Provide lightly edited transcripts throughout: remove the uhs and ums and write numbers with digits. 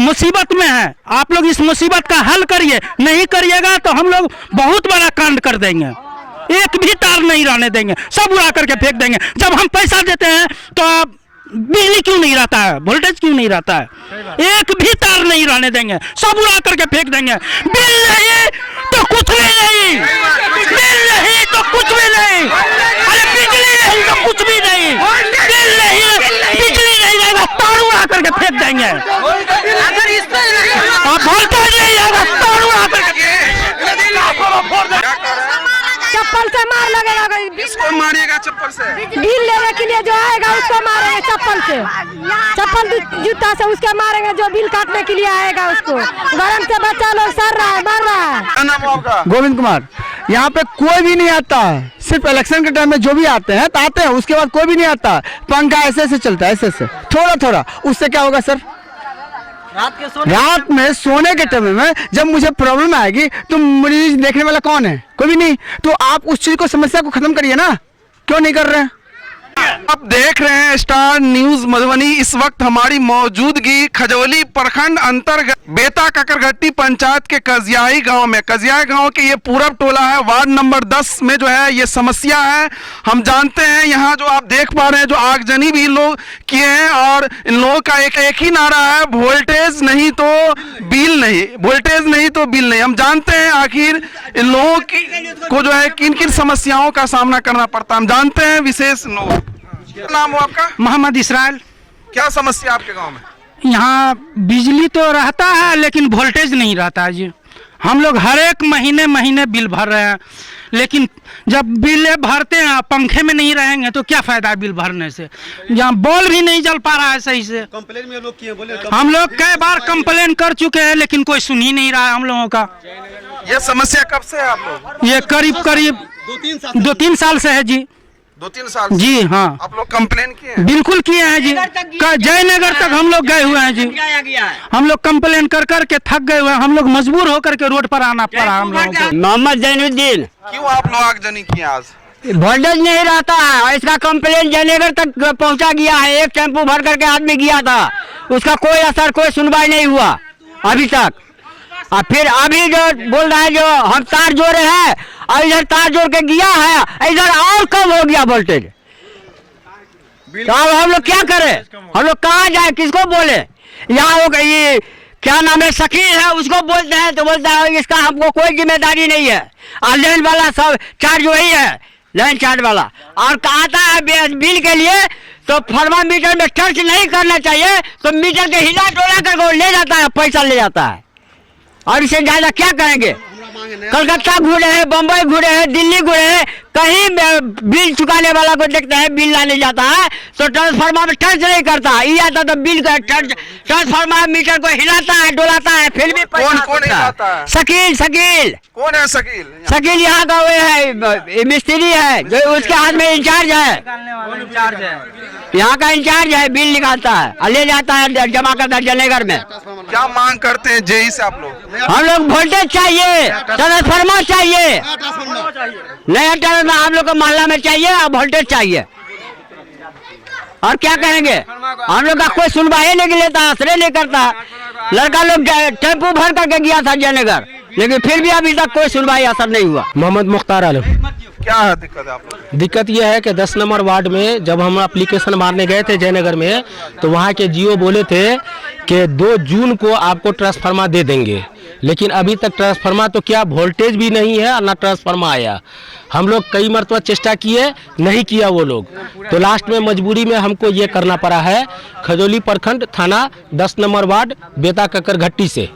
मुसीबत में है। आप लोग इस मुसीबत का हल करिए, नहीं करिएगा तो हम लोग बहुत बड़ा कांड कर देंगे। एक भी तार नहीं रहने देंगे, सब उड़ा करके फेंक देंगे। जब हम पैसा देते हैं तो बिजली क्यों नहीं रहता है, वोल्टेज क्यों नहीं रहता है? एक भी तार नहीं रहने देंगे, सब उड़ा करके फेंक देंगे। बिल नहीं तो कुछ भी नहीं, बिल नहीं तो कुछ भी नहीं, अरे बिजली नहीं तो कुछ भी नहीं, बिल नहीं बिजली नहीं रहेगा, तार उड़ा करके फेंक देंगे। वोल्टेज नहीं रहेगा, तार उड़ा करके चप्पल से मार लगेगा। किसको मारिएगा चप्पल से? बिल लेने के लिए जो आएगा उसको मारेंगे चप्पल से, चप्पल जूता से उसके मारेंगे। जो बिल काटने के लिए आएगा उसको। गरम से बच्चा लोग सर रहा है, मर रहा है। क्या नाम है आपका? गोविंद कुमार। यहाँ पे कोई भी नहीं आता है, सिर्फ इलेक्शन के टाइम में जो भी आते हैं तो आते हैं, उसके बाद कोई भी नहीं आता। पंखा ऐसे ऐसे चलता है, ऐसे ऐसे थोड़ा थोड़ा। उससे क्या होगा सर? रात में सोने के टाइम में जब मुझे प्रॉब्लम आएगी तो मरीज देखने वाला कौन है? कोई भी नहीं। तो आप उस चीज को, समस्या को खत्म करिए ना, क्यों नहीं कर रहे हैं? आप देख रहे हैं स्टार न्यूज मधुबनी। इस वक्त हमारी मौजूदगी खजौली प्रखंड अंतर्गत बेता ककरघट्टी पंचायत के कजियाई गांव में। कजियाई गांव के ये पूरब टोला है, वार्ड नंबर 10 में जो है ये समस्या है। हम जानते हैं यहाँ जो आप देख पा रहे हैं, जो आगजनी भी लोग किए हैं और इन लोगों का एक ही नारा है, वोल्टेज नहीं तो बिल नहीं, वोल्टेज नहीं तो बिल नहीं। हम जानते हैं आखिर इन लोगों को जो है किन किन समस्याओं का सामना करना पड़ता है। हम जानते हैं विशेष लोग। क्या नाम हो आपका? मोहम्मद इसराइल। क्या समस्या आपके गांव में? यहाँ बिजली तो रहता है लेकिन वोल्टेज नहीं रहता है जी। हम लोग हर एक महीने बिल भर रहे हैं, लेकिन जब बिल भरते हैं पंखे में नहीं रहेंगे तो क्या फायदा है बिल भरने से? यहाँ बॉल भी नहीं जल पा रहा है सही से। कंप्लेन में लोग किए बोले, हम लोग कई बार कंप्लेन कर चुके हैं लेकिन कोई सुन ही नहीं रहा है हम लोगों का। ये समस्या कब से है आप लोग? ये करीब 2-3 साल से है जी। 2-3 साल जी हाँ, आप लोग कंप्लेन किए हैं? बिल्कुल किए हैं जी। जयनगर तक हम लोग गए हुए हैं जी। हम लोग कंप्लेन कर कर के थक गए हुए हैं। हम लोग मजबूर होकर के रोड पर आना पड़ा हम लोगों को। मोहम्मद जैनुद्दीन। क्यों आप लोग आगजनी किए आज? वोल्टेज नहीं रहता है और इसका कंप्लेन जयनगर तक पहुंचा गया है। एक टेम्पो भर करके आदमी गया था, उसका कोई असर, कोई सुनवाई नहीं हुआ अभी तक। और फिर अभी जो बोल रहा है, जो हम तार जोड़े हैं और इधर तार जोड़ के गया है, इधर और कम हो गया वोल्टेज। तो अब हम लोग क्या करें? हम लोग कहाँ जाए, किसको बोले? यहाँ वो ये क्या नाम है, शकील है, उसको बोलते हैं तो बोलता है इसका हमको कोई जिम्मेदारी नहीं है। और लाइन वाला सब चार्ज वही है, लाइन चार्ज वाला। और आता है बिल के लिए तो थर्मामीटर में टच नहीं करना चाहिए, तो मीटर के हिला डोला करके ले जाता है, पैसा ले जाता है। और इसे ज्यादा क्या करेंगे? कलकत्ता घूरे हैं, बम्बई घूरे हैं, दिल्ली घूरे हैं, कहीं बिल चुकाने वाला को देखते हैं बिल लाने जाता है तो ट्रांसफार्मर में टच नहीं करता। ये आता तो बिल का ट्रांसफार्मर मीटर को हिलाता है, डोलाता है, फिर भी कौन हिलाता है? शकील। कौन है शकील? शकील यहाँ का वो है, मिस्त्री है, जो उसके हाथ में इंचार्ज है, यहाँ का इंचार्ज है। बिल निकालता है और ले जाता है, जमा करता है जयनगर में। क्या मांग करते हैं जेई से आप लोग? हम लोग वोल्टेज चाहिए, ट्रांसफार्मर चाहिए, नया ट्रांसफार्मर हम लोग को मोहल्ला में चाहिए और वोल्टेज चाहिए। और क्या कहेंगे? हम लोग का कोई सुनवाई नहीं लेता, आश्रय नहीं करता। लड़का लोग टेम्पो भर करके गया था जयनगर, लेकिन फिर भी अभी तक कोई सुनवाई असर नहीं हुआ। मोहम्मद मुख्तार आलम। क्या है दिक्कत है आप लोग? दिक्कत यह है कि 10 नंबर वार्ड में जब हम एप्लीकेशन मारने गए थे जयनगर में, तो वहाँ के जीओ बोले थे कि 2 जून को आपको ट्रांसफार्मर दे देंगे, लेकिन अभी तक ट्रांसफार्मर तो क्या वोल्टेज भी नहीं है और ना ट्रांसफार्मर आया। हम लोग कई मरतबा चेष्टा किए, नहीं किया वो लोग, तो लास्ट में मजबूरी में हमको ये करना पड़ा है। खजौली प्रखंड थाना 10 नंबर वार्ड बेता ककरघट्टी से।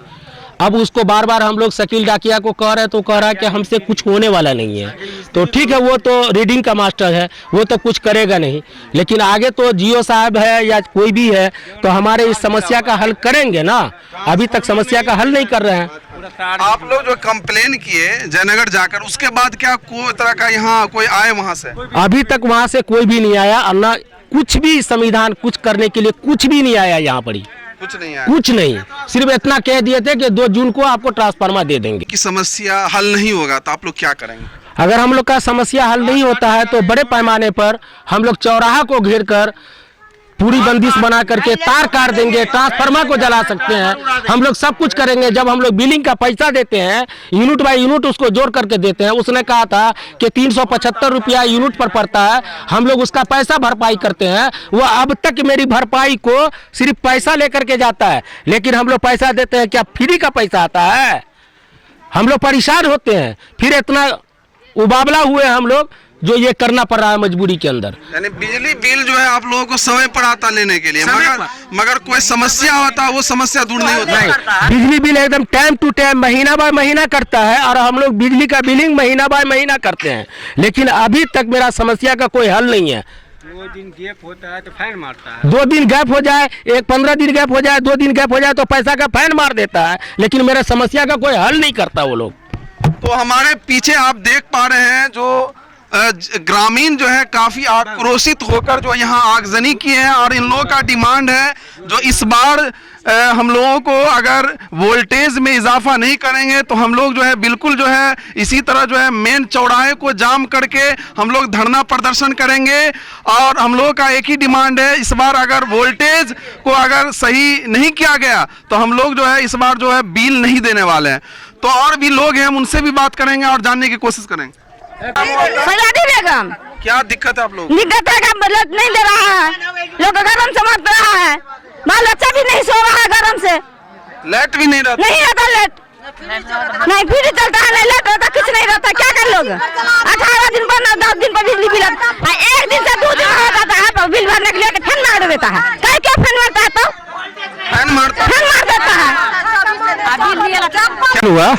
अब उसको बार बार हम लोग शकील डाकिया को कह रहे, तो कह रहा है कि हमसे कुछ होने वाला नहीं है। तो ठीक है, वो तो रीडिंग का मास्टर है, वो तो कुछ करेगा नहीं, लेकिन आगे तो जीओ साहब है या कोई भी है तो हमारे इस समस्या का हल करेंगे ना। अभी तक समस्या का हल नहीं कर रहे हैं। आप लोग जो कंप्लेन किए जयनगर जाकर, उसके बाद क्या कोई तरह का यहाँ कोई आए वहाँ से? अभी तक वहाँ से कोई भी नहीं आया और ना कुछ भी संविधान कुछ करने के लिए कुछ भी नहीं आया यहाँ पर। कुछ नहीं आया? कुछ नहीं, सिर्फ इतना कह दिए थे कि 2 जून को आपको ट्रांसफार्मर दे देंगे। कि समस्या हल नहीं होगा तो आप लोग क्या करेंगे? अगर हम लोग का समस्या हल नहीं होता है तो बड़े पैमाने पर हम लोग चौराहा को घेर कर पूरी बंदिश बना करके तार काट देंगे, ट्रांसफार्मर को जला सकते हैं, हम लोग सब कुछ करेंगे। जब हम लोग बिलिंग का पैसा देते हैं, यूनिट बाय यूनिट उसको जोड़ करके देते हैं। उसने कहा था कि 375 रुपया यूनिट पर पड़ता है, हम लोग उसका पैसा भरपाई करते हैं। वो अब तक मेरी भरपाई को सिर्फ पैसा लेकर के जाता है, लेकिन हम लोग पैसा देते हैं, क्या फ्री का पैसा आता है? हम लोग परेशान होते हैं, फिर इतना उबावला हुए हम लोग, जो ये करना पड़ रहा है मजबूरी के अंदर। यानी बिजली बिल जो है आप लोगों को समय पर आता लेने के लिए, मगर कोई समस्या होता है वो समस्या दूर नहीं होता। बिजली बिल एकदम टाइम टू टाइम महीना बाय महीना करता है, और हम लोग बिजली का बिलिंग महीना बाय महीना करते हैं, लेकिन अभी तक मेरा समस्या का कोई हल नहीं है। 2 दिन गैप होता है तो फाइन मारता है। 2 दिन गैप हो जाए, 15 दिन गैप हो जाए, 2 दिन गैप हो जाए तो पैसा का फाइन मार देता है, लेकिन मेरा समस्या का कोई हल नहीं करता वो लोग। तो हमारे पीछे आप देख पा रहे हैं जो ग्रामीण जो है काफी आक्रोशित होकर जो यहाँ आगजनी की है, और इन लोगों का डिमांड है जो इस बार हम लोगों को अगर वोल्टेज में इजाफा नहीं करेंगे तो हम लोग जो है बिल्कुल जो है इसी तरह जो है मेन चौराहे को जाम करके हम लोग धरना प्रदर्शन करेंगे। और हम लोगों का एक ही डिमांड है, इस बार अगर वोल्टेज को अगर सही नहीं किया गया तो हम लोग जो है इस बार जो है बिल नहीं देने वाले हैं। तो और भी लोग हैं, हम उनसे भी बात करेंगे और जानने की कोशिश करेंगे। सजादी बेगम, क्या दिक्कत है आप लोग? दिक्कत है कि बजट नहीं दे रहा है, लोग गरम से मर रहा है, बाल बच्चा भी नहीं सो रहा है गरम से, लाइट भी नहीं रहता, नहीं रहता लाइट, नहीं फिर चलता है, नहीं लाइट रहता, कुछ नहीं रहता, क्या कर लोग? 18 दिन पर 10 दिन पर बिजली बिल, एक दिन से 2 दिन हो जाता है बिल भरने के लिए फैन मार देता है। क्या फैन मारता है? तो फैन मारता फैन मार देता है। क्या हुआ?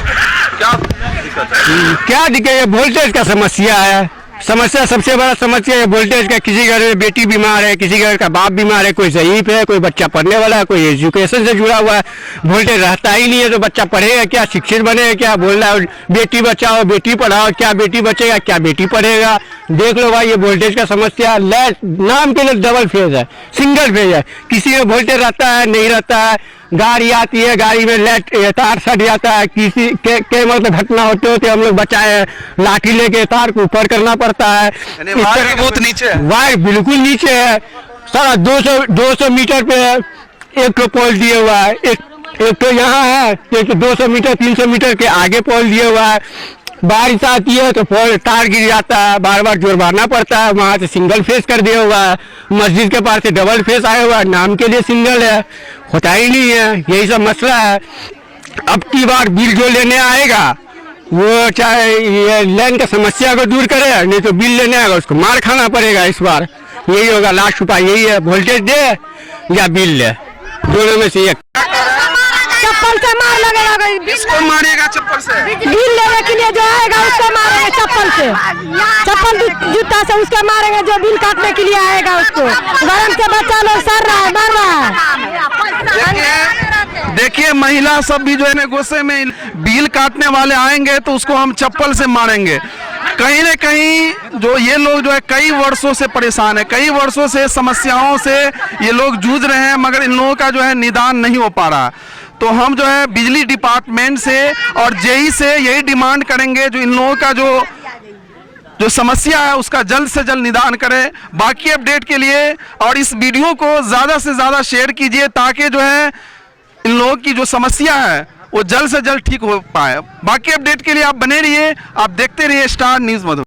क्या दिक्कत है? वोल्टेज का समस्या है। समस्या सबसे बड़ा समस्या है वोल्टेज का। किसी घर में बेटी बीमार है, किसी घर का बाप बीमार है, कोई ज़ईफ है, कोई बच्चा पढ़ने वाला है, कोई एजुकेशन से जुड़ा हुआ है, वोल्टेज रहता ही नहीं है तो बच्चा पढ़ेगा क्या, शिक्षित बनेगा क्या? बोल रहा है बेटी बचाओ बेटी पढ़ाओ, क्या बेटी बचेगा क्या बेटी पढ़ेगा? देख लो भाई, ये वोल्टेज का समस्या। लाइट नाम के लिए डबल फेज है, सिंगल फेज है, किसी में वोल्टेज रहता है नहीं रहता है, गाड़ी आती है, गाड़ी में लाइट तार सट जाता है, किसी के मतलब घटना होते होते हम लोग बचाए, लाठी लेके तार को ऊपर करना पड़ता है। वायर बहुत नीचे है, वायर बिल्कुल नीचे है, सारा 200 मीटर पे एक तो पोल दिया हुआ है, एक तो यहाँ है, एक तो 200 मीटर 300 मीटर के आगे पोल दिया हुआ है। बारिश आती है तो पोल तार गिर जाता है, बार बार जोर मारना पड़ता है। वहाँ से सिंगल फेस कर दिया हुआ है, मस्जिद के पास से डबल फेस आया हुआ है, नाम के लिए सिंगल है, होता ही नहीं है। यही सब मसला है। अब की बार बिल जो लेने आएगा वो चाहे ये लाइन का समस्या को दूर करे, नहीं तो बिल लेने आएगा उसको मार खाना पड़ेगा। इस बार यही होगा, लास्ट उपाय यही है, वोल्टेज दे या बिल ले, दोनों में से एक। चप्पल से मार लगेगा, किसको मारेगा चप्पल से? बिल लेने के लिए जो आएगा उसको मारेंगे चप्पल से, चप्पल जूता से उसको मारेंगे, जो बिल काटने के लिए आएगा उसको। गरम से बच्चा लोग सर रहा है, मर रहा है। देखिए महिला सब भी जो है ना गुस्से में, बिल काटने वाले आएंगे तो उसको हम चप्पल से मारेंगे। कहीं न कहीं जो ये लोग जो है कई वर्षों से परेशान है, कई वर्षों से समस्याओं से ये लोग जूझ रहे हैं, मगर इन लोगों का जो है निदान नहीं हो पा रहा। तो हम जो है बिजली डिपार्टमेंट से और जेई से यही डिमांड करेंगे जो इन लोगों का जो समस्या है उसका जल्द से जल्द निदान करें। बाकी अपडेट के लिए और इस वीडियो को ज़्यादा से ज़्यादा शेयर कीजिए ताकि जो है इन लोगों की जो समस्या है वो जल्द से जल्द ठीक हो पाए। बाकी अपडेट के लिए आप बने रहिए, आप देखते रहिए स्टार न्यूज़ मधुबनी।